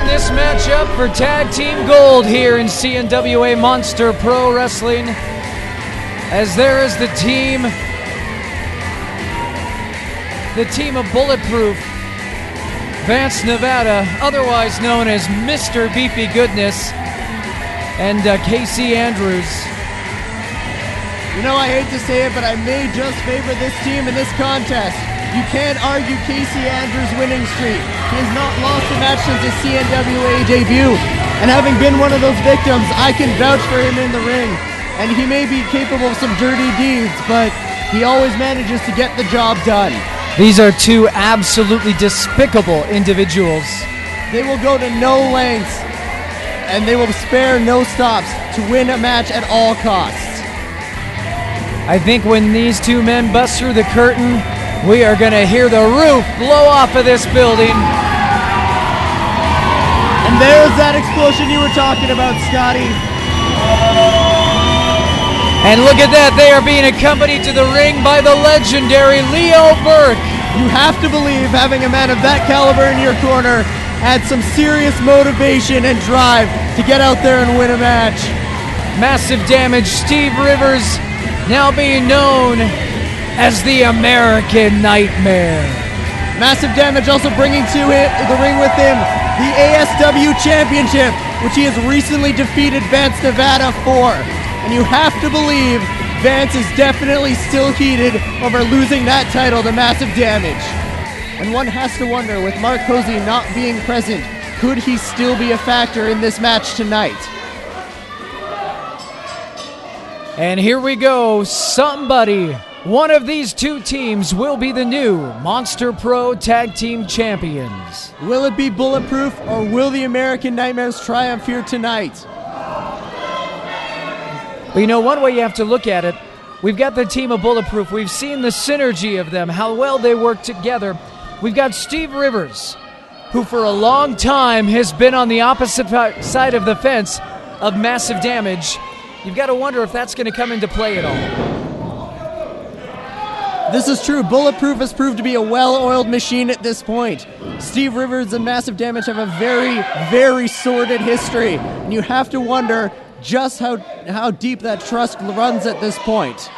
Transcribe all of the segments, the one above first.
This matchup for Tag Team Gold here in CNWA Monster Pro Wrestling, as there is the team of Bulletproof, Vance, Nevada, otherwise known as Mr. Beefy Goodness, and Casey Andrews. You know, I hate to say it, but I may just favor this team in this contest. You can't argue Casey Andrews' winning streak. He has not lost a match since his CNWA debut. And having been one of those victims, I can vouch for him in the ring. And he may be capable of some dirty deeds, but he always manages to get the job done. These are two absolutely despicable individuals. They will go to no lengths, and they will spare no stops to win a match at all costs. I think when these two men bust through the curtain, we are going to hear the roof blow off of this building. And there's that explosion you were talking about, Scotty. And look at that, they are being accompanied to the ring by the legendary Leo Burke. You have to believe having a man of that caliber in your corner adds some serious motivation and drive to get out there and win a match. Massive Damage, Steve Rivers, now being known as the American Nightmare. Massive Damage also bringing to the ring with him the ASW Championship, which he has recently defeated Vance, Nevada for. And you have to believe Vance is definitely still heated over losing that title to Massive Damage. And one has to wonder, with Mark Posey not being present, could he still be a factor in this match tonight? And here we go, one of these two teams will be the new Monster Pro Tag Team Champions. Will it be Bulletproof, or will the American Nightmares triumph here tonight? Well, you know, one way you have to look at it, we've got the team of Bulletproof. We've seen the synergy of them, how well they work together. We've got Steve Rivers, who for a long time has been on the opposite side of the fence of Massive Damage. You've got to wonder if that's going to come into play at all. This is true. Bulletproof has proved to be a well-oiled machine at this point. Steve Rivers and Massive Damage have a very, very sordid history. And you have to wonder just how deep that trust runs at this point.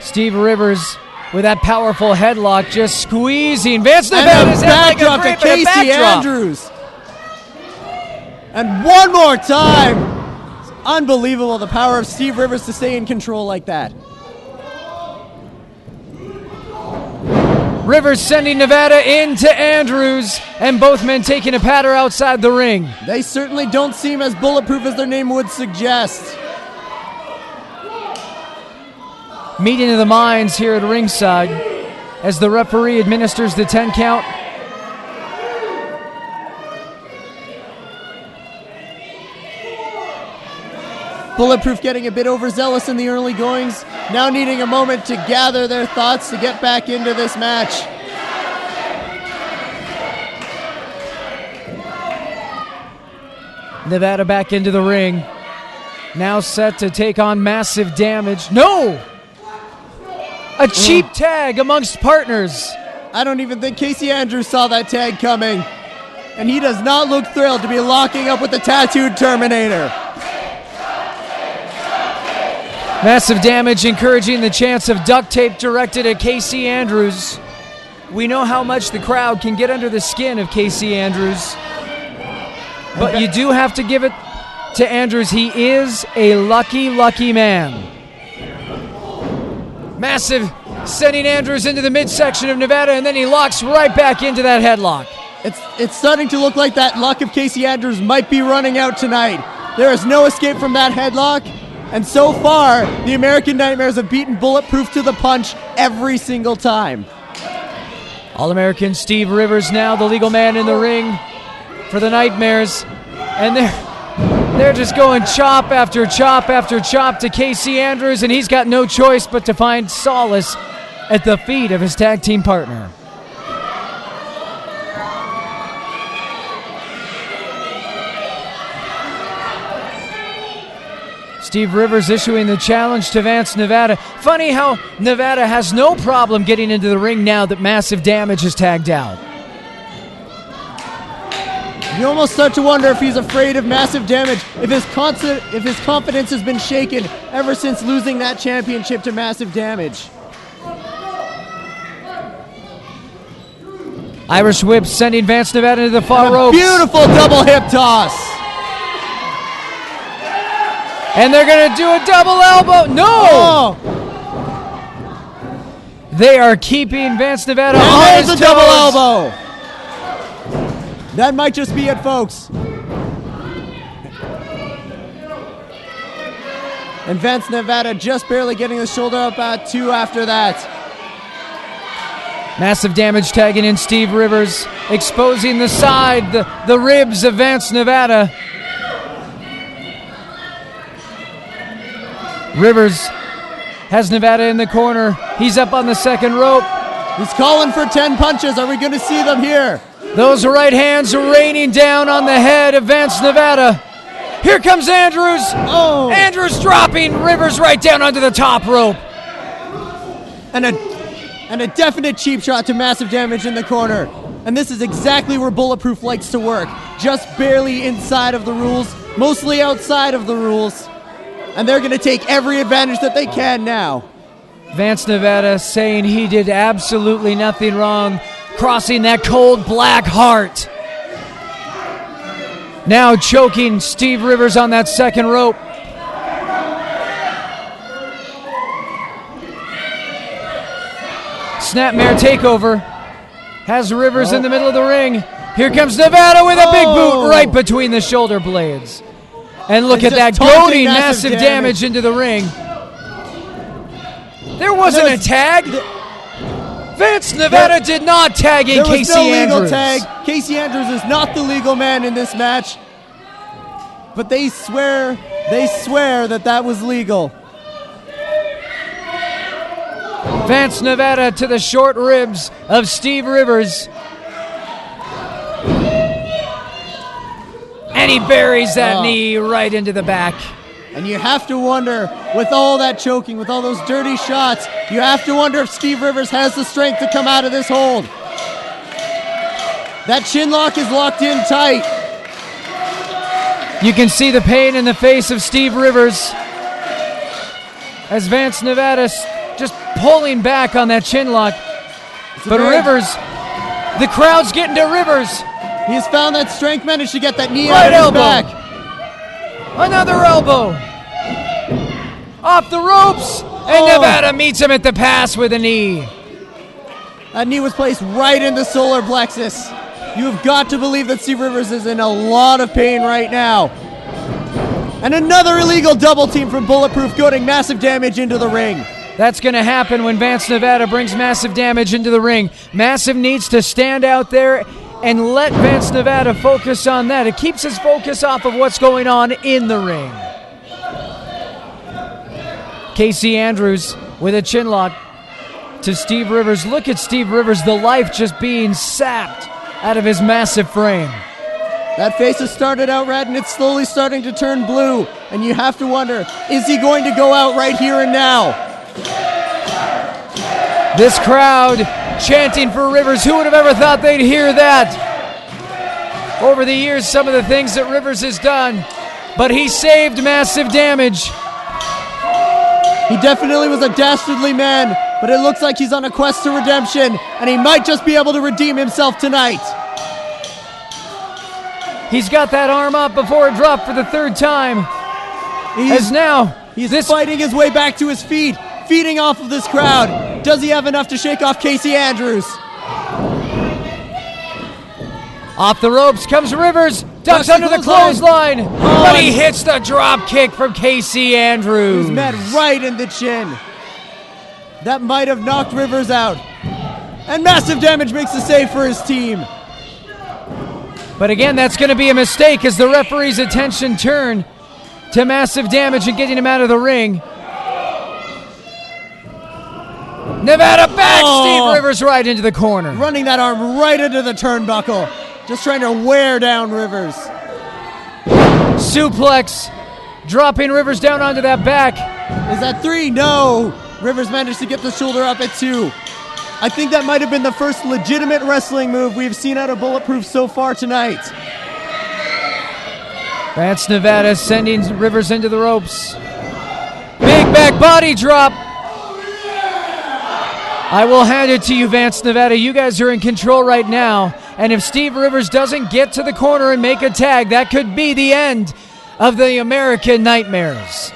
Steve Rivers with that powerful headlock just squeezing Vance Nevada's head like a grape, to Casey Andrews. And one more time. Unbelievable, the power of Steve Rivers to stay in control like that. Rivers sending Nevada into Andrews, and both men taking a patter outside the ring. They certainly don't seem as bulletproof as their name would suggest. Meeting of the minds here at ringside as the referee administers the 10 count. Bulletproof getting a bit overzealous in the early goings, now needing a moment to gather their thoughts to get back into this match. Nevada back into the ring, now set to take on Massive Damage. No! A cheap tag amongst partners. I don't even think Casey Andrews saw that tag coming, and he does not look thrilled to be locking up with the Tattooed Terminator. Massive Damage encouraging the chance of duct tape directed at Casey Andrews. We know how much the crowd can get under the skin of Casey Andrews. But you do have to give it to Andrews. He is a lucky, lucky man. Massive sending Andrews into the midsection of Nevada, and then he locks right back into that headlock. It's starting to look like that luck of Casey Andrews might be running out tonight. There is no escape from that headlock. And so far, the American Nightmares have beaten Bulletproof to the punch every single time. All-American Steve Rivers now the legal man in the ring for the Nightmares. And there, They're just going chop after chop after chop to Casey Andrews, and he's got no choice but to find solace at the feet of his tag team partner. Steve Rivers issuing the challenge to Vance Nevada. Funny how Nevada has no problem getting into the ring now that Massive Damage is tagged out. You almost start to wonder if he's afraid of Massive Damage, if his confidence has been shaken ever since losing that championship to Massive Damage. Irish whip sending Vance Nevada to the far ropes. Beautiful double hip toss. And they're going to do a double elbow. No! Oh. They are keeping Vance Nevada and on there's his a double toes. elbow. That might just be it, folks. And Vance Nevada just barely getting the shoulder up at 2 after that. Massive Damage tagging in Steve Rivers, exposing the side, the ribs of Vance Nevada. Rivers has Nevada in the corner. He's up on the second rope. He's calling for 10 punches. Are we going to see them here? Those right hands raining down on the head of Vance Nevada. Here comes Andrews. Oh. Andrews dropping Rivers right down onto the top rope. And a definite cheap shot to Massive Damage in the corner. And this is exactly where Bulletproof likes to work. Just barely inside of the rules, mostly outside of the rules. And they're going to take every advantage that they can now. Vance Nevada saying he did absolutely nothing wrong, crossing that cold black heart. Now choking Steve Rivers on that second rope. Snapmare takeover. Has Rivers in the middle of the ring. Here comes Nevada with a big boot right between the shoulder blades. And look at that, goading Massive Damage into the ring. There wasn't a tag. Vance Nevada did not tag in Casey Andrews. There was no legal tag. Casey Andrews is not the legal man in this match. But they swear that was legal. Vance Nevada to the short ribs of Steve Rivers. And he buries that knee right into the back. And you have to wonder, with all that choking, with all those dirty shots, you have to wonder if Steve Rivers has the strength to come out of this hold. That chin lock is locked in tight. You can see the pain in the face of Steve Rivers as Vance Nevada just pulling back on that chin lock. But Rivers, the crowd's getting to Rivers. He has found that strength, managed to get that knee right out of his elbow. back. Another elbow. Off the ropes. And Nevada meets him at the pass with a knee. That knee was placed right in the solar plexus. You have got to believe that Steve Rivers is in a lot of pain right now. And another illegal double team from Bulletproof, goading Massive Damage into the ring. That's going to happen when Vance Nevada brings Massive Damage into the ring. Massive needs to stand out there and let Vance Nevada focus on that. It keeps his focus off of what's going on in the ring. Casey Andrews with a chin lock to Steve Rivers. Look at Steve Rivers, the life just being sapped out of his massive frame. That face has started out red and it's slowly starting to turn blue. And you have to wonder, is he going to go out right here and now? This crowd chanting for Rivers. Who would have ever thought they'd hear that? Over the years, some of the things that Rivers has done, but he saved Massive Damage. He definitely was a dastardly man, but it looks like he's on a quest to redemption, and he might just be able to redeem himself tonight. He's got that arm up before it dropped for the third time. He's fighting his way back to his feet, feeding off of this crowd. Does he have enough to shake off Casey Andrews? Off the ropes comes Rivers, ducks under the clothesline, but he hits the drop kick from Casey Andrews. He's met right in the chin. That might have knocked Rivers out. And Massive Damage makes the save for his team. But again, that's going to be a mistake as the referee's attention turned to massive damage and getting him out of the ring. Nevada back, Steve Rivers right into the corner. Running that arm right into the turnbuckle. Just trying to wear down Rivers. Suplex, dropping Rivers down onto that back. Is that 3? No. Rivers managed to get the shoulder up at 2. I think that might have been the first legitimate wrestling move we've seen out of Bulletproof so far tonight. Vance Nevada sending Rivers into the ropes. Big back body drop. I will hand it to you, Vance Nevada. You guys are in control right now. And if Steve Rivers doesn't get to the corner and make a tag, that could be the end of the American Nightmares.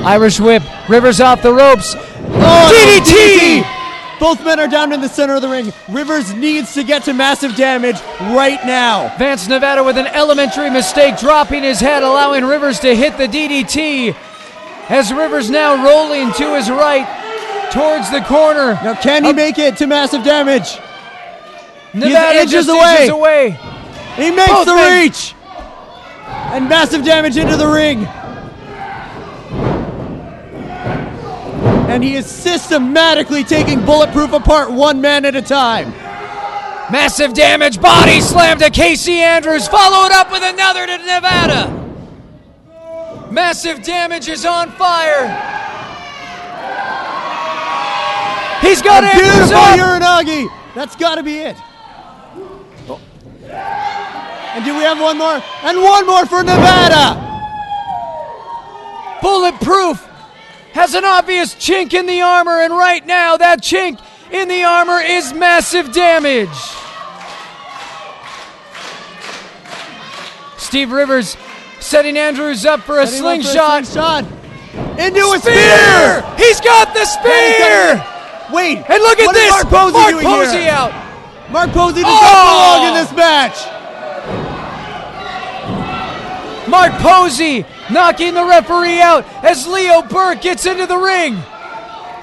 Irish whip. Rivers off the ropes. DDT! Both men are down in the center of the ring. Rivers needs to get to massive damage right now. Vance Nevada with an elementary mistake, dropping his head, allowing Rivers to hit the DDT. As Rivers now rolling to his right towards the corner. Now can he make it to massive damage? Nevada inches just away. inches away. He makes the reach. And massive damage into the ring. And he is systematically taking Bulletproof apart one man at a time. Massive damage, body slam to Casey Andrews, followed up with another to Nevada. Massive damage is on fire. He's got Andrews up. Beautiful Uranagi. That's got to be it. And do we have one more? And one more for Nevada. Bulletproof has an obvious chink in the armor, and right now that chink in the armor is massive damage. Steve Rivers setting Andrews up for a slingshot. Into a spear! He's got the spear! Wait, and look at this! Mark Posey doing Posey here? out. Mark Posey does not belong in this match. Mark Posey knocking the referee out as Leo Burke gets into the ring.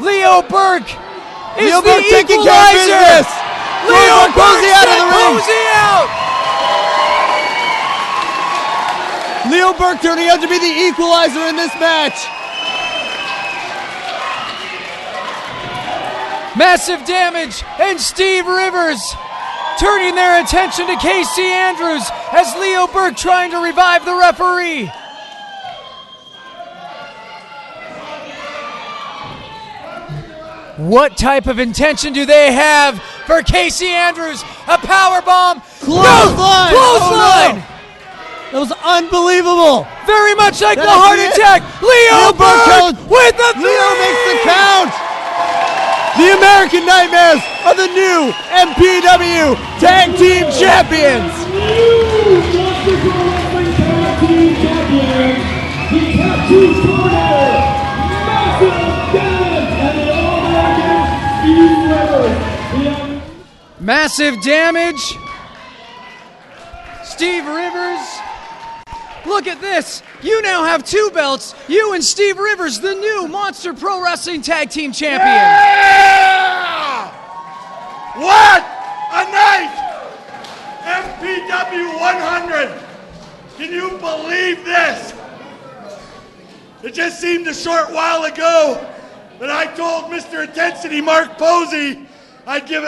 Leo Burke is the taking care of equalizer. business. Leo Mark Posey out of the ring. Posey out. Leo Burke turning out to be the equalizer in this match. Massive damage, and Steve Rivers turning their attention to Casey Andrews as Leo Burke trying to revive the referee. What type of intention do they have for Casey Andrews? A powerbomb. Clothesline! Clothesline! Oh, no. That was unbelievable. Very much like the heart attack. Leo Burke with the 3! Leo makes the count. The American Nightmares are the new MPW Tag Team Champions. Massive damage. Steve Rivers. Look at this. You now have 2 belts. You and Steve Rivers, the new Monster Pro Wrestling Tag Team Champions. Yeah! What a night! MPW 100. Can you believe this? It just seemed a short while ago that I told Mr. Intensity, Mark Posey,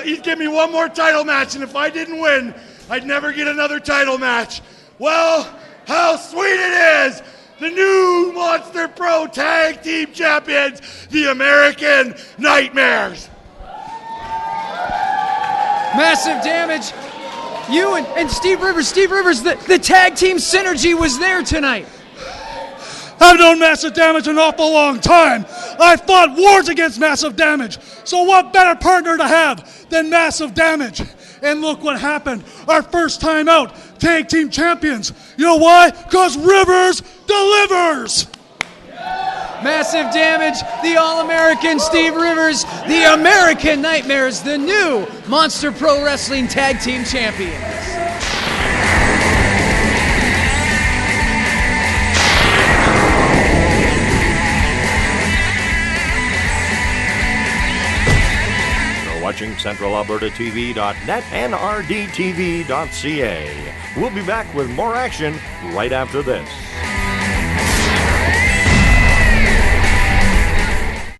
he'd give me one more title match, and if I didn't win, I'd never get another title match. Well, how sweet it is! The new Monster Pro Tag Team Champions, the American Nightmares. Massive damage. You and Steve Rivers. Steve Rivers, the tag team synergy was there tonight. I've known Massive Damage an awful long time. I fought wars against Massive Damage. So what better partner to have than Massive Damage? And look what happened. Our first time out, tag team champions. You know why? Because Rivers delivers. Massive damage, the All-American Steve Rivers, the American Nightmares, the new Monster Pro Wrestling Tag Team Champions. You're watching CentralAlbertaTV.net and RDTV.ca. We'll be back with more action right after this.